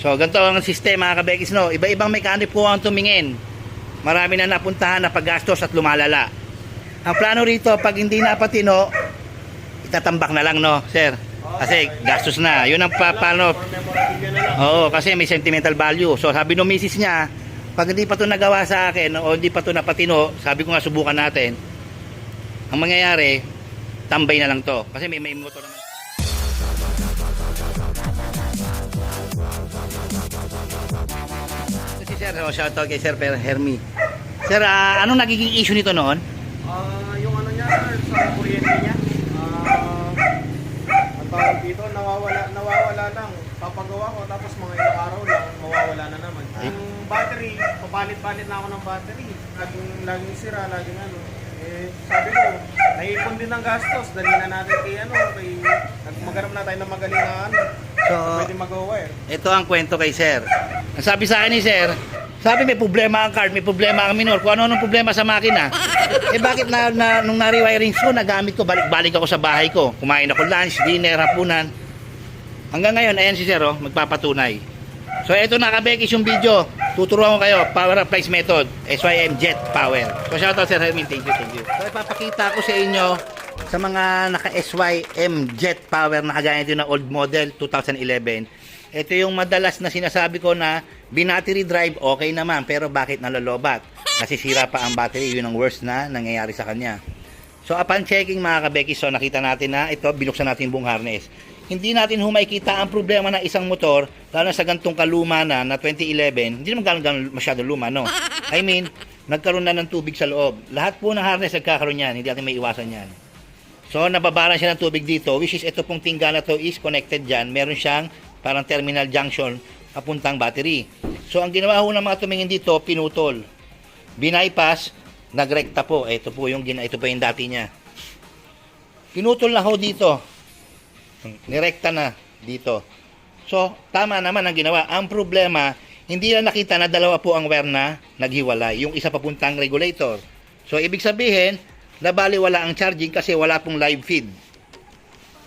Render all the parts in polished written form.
So, ganito ang sistema, mga kabekis, no? Iba-ibang mechanic po ang tumingin. Marami na napuntahan na paggastos at lumalala. Ang plano rito, pag hindi napatino, itatambak na lang, no, sir? Kasi gastos na. Yun ang paano. Oo, kasi may sentimental value. So, sabi ng misis niya, pag hindi pa ito nagawa sa akin o hindi pa ito napatino, sabi ko nga subukan natin. Ang mangyayari, tambay na lang to. Kasi may motor naman. Si sir, shoutout kay Sir Hermie. Sir, anong nagiging issue nito noon? Yung ano niya, sa kuryente niya. Ang tawag dito, nawawala lang. Papagawa ko, tapos mga ilang araw lang, mawawala na naman. Yung battery, papalit-palit na ako ng battery. Laging sira, laging ano. Sabi ko, naipon din ng gastos. Dali na natin maghanap na tayo ng magaling na ano. So, pwede mag-wire. Ito ang kwento kay sir. Ang sabi sa akin ni sir, sabi may problema ang card, may problema ang minor. Kung ano problema sa makina. Bakit nung na-rewiring ko, nagamit ko, balik ako sa bahay ko. Kumain ako lunch, dinner, hapunan. Hanggang ngayon, ayan si sir, magpapatunay. So, ito na, kabekis yung video. Tuturuan ko kayo, power appliance method, SYM Jet Power. So, shoutout Sir Hermie, thank you. So, ipapakita ko sa inyo sa mga naka-SYM Jet Power na kagaya nito na old model 2011. Ito yung madalas na sinasabi ko na binattery drive, okay naman, pero bakit nalolobat? Nasisira pa ang battery, yun ang worst na nangyayari sa kanya. So, upon checking mga kabekis, so nakita natin na ito, binuksan natin yung buong harness. Hindi natin makikita ang problema ng isang motor, lalo sa gantong kaluma na 2011, hindi naman gano'n masyado luma, no? I mean, nagkaroon na ng tubig sa loob. Lahat po ng harness nagkakaroon yan, hindi natin may iwasan yan. So, nababaran siya ng tubig dito, which is ito pong tingga na to is connected dyan. Meron siyang parang terminal junction papuntang battery. So, ang ginawa ho ng mga tumingin dito, pinutol. Binaypass, nagrekta po. Ito po yung dati niya. Pinutol na ho dito. Nirekta na dito. So, tama naman ang ginawa. Ang problema, hindi na nakita na dalawa po ang wire na naghiwalay. Yung isa papuntang regulator. So, ibig sabihin, nabaliwala ang charging kasi wala pong live feed.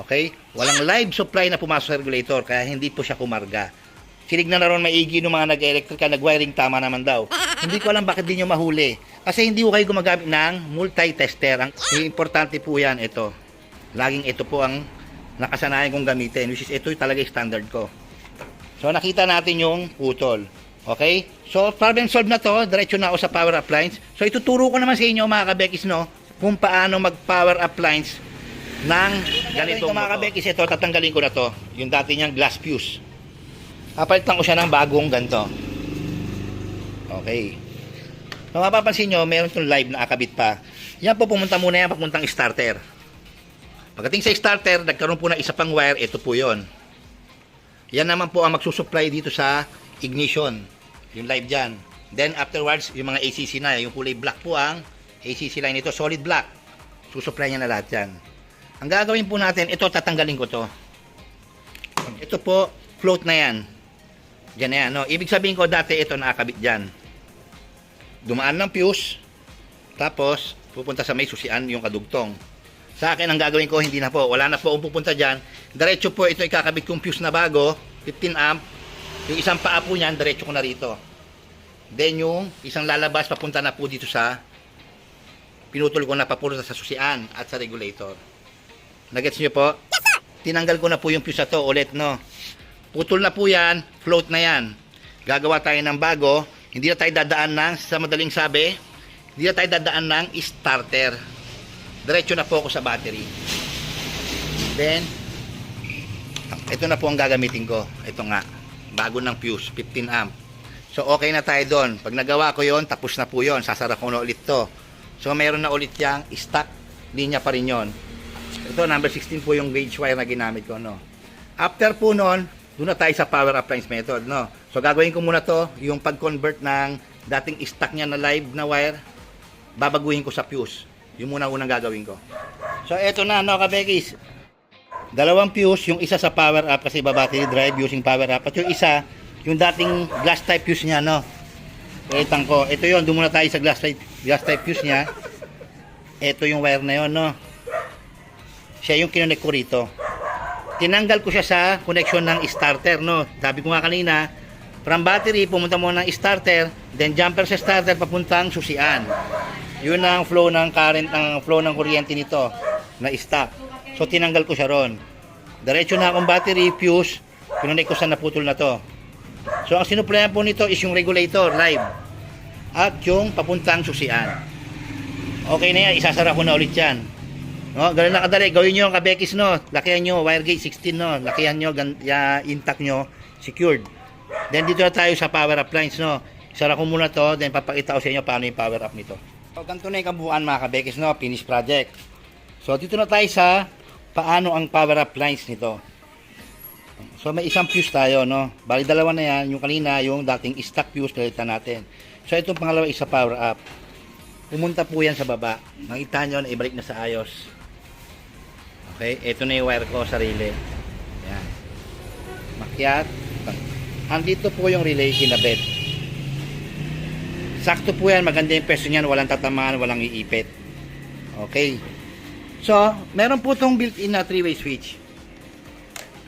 Okay? Walang live supply na pumasok sa regulator, kaya hindi po siya kumarga. Sinignan na ron maigi ng mga nag-electrical, nag-wiring, tama naman daw. Hindi ko alam bakit di nyo mahuli. Kasi hindi ko kayo gumagamit ng multi-tester. Ang importante po yan, ito. Laging ito po ang nakasanayan kong gamitin, which is ito talaga standard ko. So, nakita natin yung putol. Okay? So, problem solved na to. Diretso na ako sa power appliance. So, ituturo ko naman sa inyo, mga kabekis, no, kung paano mag-power appliance ng ganitong mga kabekis. Ito, tatanggalin ko na to. Yung dati niyang glass fuse. Kapalitan ko siya ng bagong ganito. Okay. Kung mapapansin nyo, meron itong live na akabit pa. Yan po, pumunta muna yan, papuntang starter. Pagdating sa starter, nagkaroon po ng isa pang wire, ito po yon. Yan naman po ang magsusupply dito sa ignition, yung live dyan. Then afterwards, yung mga ACC na, yung kulay black po ang ACC line nito, solid black. Susupply niya na lahat yan. Ang gagawin po natin, ito tatanggalin ko to. Ito po, float na yan. Diyan na yan, no? Ibig sabihin ko dati ito nakakabit dyan. Dumaan ng fuse, tapos pupunta sa may susian yung kadugtong. Sa akin, ang gagawin ko, hindi na po. Wala na po akong pupunta dyan. Diretso po, ito ikakabit kong fuse na bago, 15 amp. Yung isang paa po niyan, diretso ko na rito. Then yung isang lalabas, papunta na po dito sa, pinutol ko na papunta sa susian at sa regulator. Nagets nyo po? Tinanggal ko na po yung fuse na to ulit, no? Putol na po yan, float na yan. Gagawa tayo ng bago. Hindi na tayo dadaan ng, sa madaling sabi, hindi na tayo dadaan ng starter. Diretso na po ako sa battery. Then, ito na po ang gagamitin ko. Ito nga, bago ng fuse, 15 amp. So, okay na tayo doon. Pag nagawa ko yon, tapos na po yon. Sasara ko na ulit to. So, mayroon na ulit yung stock. Linya pa rin yon. Ito, number 16 po yung gauge wire na ginamit ko, no? After po nun, doon na tayo sa power appliance method, no? So, gagawin ko muna to, yung pag-convert ng dating stock niya na live na wire, babaguhin ko sa fuse. Yung muna unang gagawin ko. So, eto na, no, kabekis. Dalawang fuse, yung isa sa power up kasi battery drive using power up. At yung isa, yung dating glass type fuse niya, no. Itang ko. Ito yun, doon muna tayo sa glass type fuse niya. Ito yung wire na yun, no. Siya yung kinonek ko rito. tinanggal ko siya sa connection ng starter, no? Sabi ko nga kanina, from battery, pumunta mo ng starter, then jumper sa starter, papuntang susian. Yun ang flow ng current, ang flow ng kuryente nito, na stock. So, tinanggal ko siya ron. Diretso na akong battery, fuse, pinunik ko sa naputol na to. So, ang sinuplayan po nito is yung regulator, live. At yung papuntang susian. Okay na yan, isasara ko na ulit yan. No, ganun na kadali. Gawin nyo ang kabekis, no. Lakihan nyo, wire gauge 16, no. Lakihan nyo, intact nyo, secured. Then dito na tayo sa power appliance, no. Isara ko muna to, then papakita ko sa inyo paano yung power up nito. So, ganito na yung kabuuan mga kabekis, no. Finish project. So, dito na tayo sa paano ang power appliance nito. So, may isang fuse tayo, no. Bali, dalawa na yan. Yung kanina, yung dating stock fuse, palitan natin. So, itong pangalawa is sa power up. Pumunta po yan sa baba. Makita nyo na ibalik na sa ayos. Okay, ito na yung wire ko sa relay. Yan. Makyat. Andito po yung relay kinabit. Sakto po yan, maganda yung peso niyan, walang tatamaan, walang iipit. Okay. So, meron po itong built-in na 3-way switch.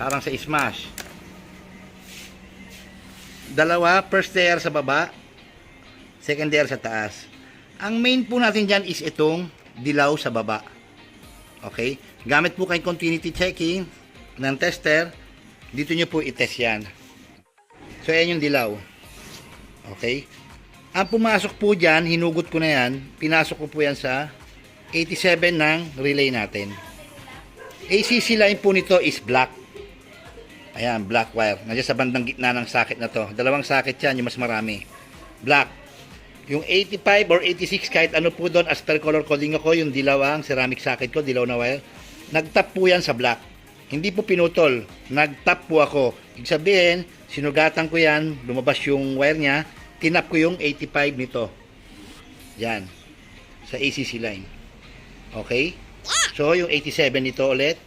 Parang sa Smash. Dalawa, first layer sa baba, second layer sa taas. Ang main po natin dyan is itong dilaw sa baba. Okay? Gamit po kayong continuity checking ng tester, dito nyo po itest yan. So, ayan yung dilaw. Okay? Ang pumasok po dyan, hinugot ko na yan, pinasok ko po yan sa 87 ng relay natin. ACC line po nito is black. Ayan, black wire. Nandiyan sa bandang gitna ng socket na to. Dalawang socket yan, yung mas marami. Black. Yung 85 or 86, kahit ano po doon, as per color coding ako, yung dilaw ang ceramic socket ko, dilaw na wire. Nagtap po yan sa black. Hindi po pinutol. Nagtap po ako. Ibig sabihin, sinugatan ko yan, lumabas yung wire niya, tinap ko yung 85 nito. Yan. Sa ACC line. Okay? So, yung 87 nito ulit,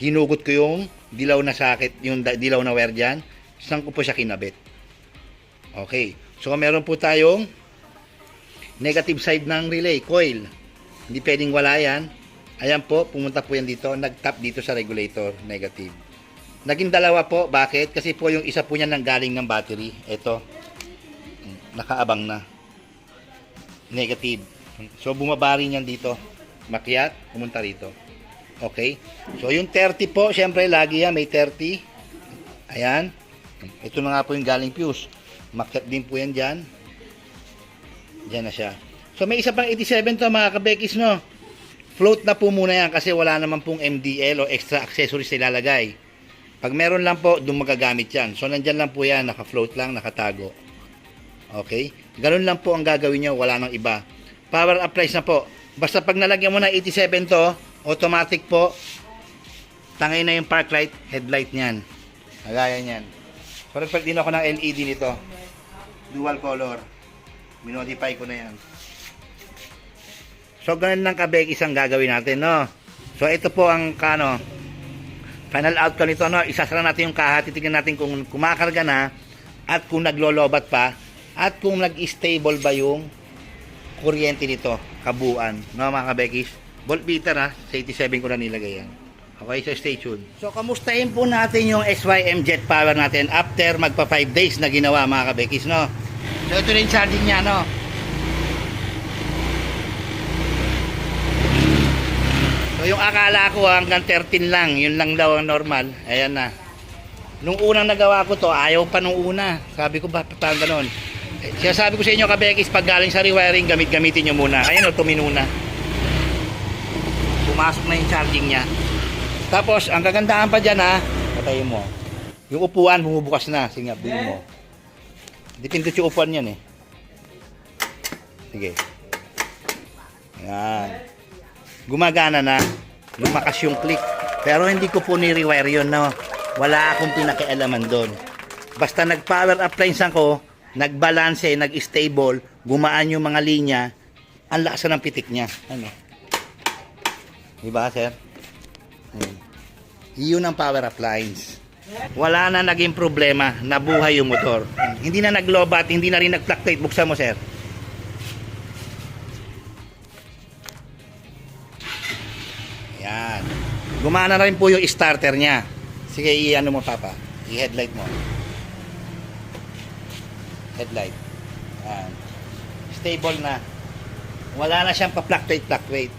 hinugot ko yung dilaw na socket, yung dilaw na wire dyan, saan ko po siya kinabit. Okay. So, meron po tayong negative side ng relay, coil. Hindi pwedeng wala yan. Ayan po, pumunta po yan dito. Nag-tap dito sa regulator, negative. Naging dalawa po. Bakit? Kasi po yung isa po niyan nanggaling ng battery. Ito. Nakaabang na. Negative. So, bumaba rin yan dito. Makyat, pumunta rito. Okay? So, yung 30 po, syempre, lagi yan. May 30. Ayan. Ito na nga po yung galing fuse. Makyat din po yan dyan. Dyan na siya. So, may isa pang 87 to mga kabekis, no? Float na po muna yan kasi wala naman pong MDL o extra accessories na ilalagay. Pag meron lang po, doon magagamit yan. So, nandyan lang po yan. Naka-float lang, nakatago. Okay? Ganun lang po ang gagawin nyo. Wala nang iba. Power applies na po. Basta pag nalagyan mo na 87 to, automatic po, tangay na yung park light, headlight niyan. Nagaya niyan. So, nagpag din ako ng LED nito. Dual color. Minodify ko na yan. So, ganun lang kabekis ang gagawin natin, no? So, ito po ang, final outcome nito, no? Isasara natin yung kaha. Titignan natin kung kumakarga na at kung naglolobat pa at kung nag-stable ba yung kuryente nito, kabuuan. No, mga kabekis? Voltmeter, ha? Sa 87 ko na nilagay yan. Okay, so stay tuned. So, kamustahin po natin yung SYM Jet Power natin after magpa 5 days na ginawa, mga kabekis, no? So, ito rin charging niya, no? So, yung akala ko hanggang 13 lang, yun lang daw ang normal. Ayan na. Nung unang nagawa ko to, ayaw pa nung una. Sabi ko, bakit pa ganon? Siya sabi ko sa inyo, kabekis, pag galing sa rewiring, gamitin nyo muna. Ayan o, tumino na. Pumasok na yung charging niya. Tapos, ang kagandahan pa dyan, ha, patayin mo. Yung upuan, bumubukas na. Sige nga, bilhin mo. Dipindot yung upuan yan, eh. Sige. Ayan. Gumagana na. Lumakas yung click. Pero hindi ko po ni-rewire yun, no. Wala akong pinakialaman doon. Basta nag-power appliance ako, nag-balance, nag-stable, gumaan yung mga linya, ang lakas ng pitik niya. Ano? Diba, sir? Yun ang power appliance. Wala na naging problema, nabuhay yung motor. Hindi na naglobat, hindi na rin nag-fluctuate. Buksan mo, sir. Yan. Gumana na rin po yung starter niya. Sige, i-ano mo papa. I-headlight mo. Headlight. Stable na. Wala na siyang pa-fluctuate.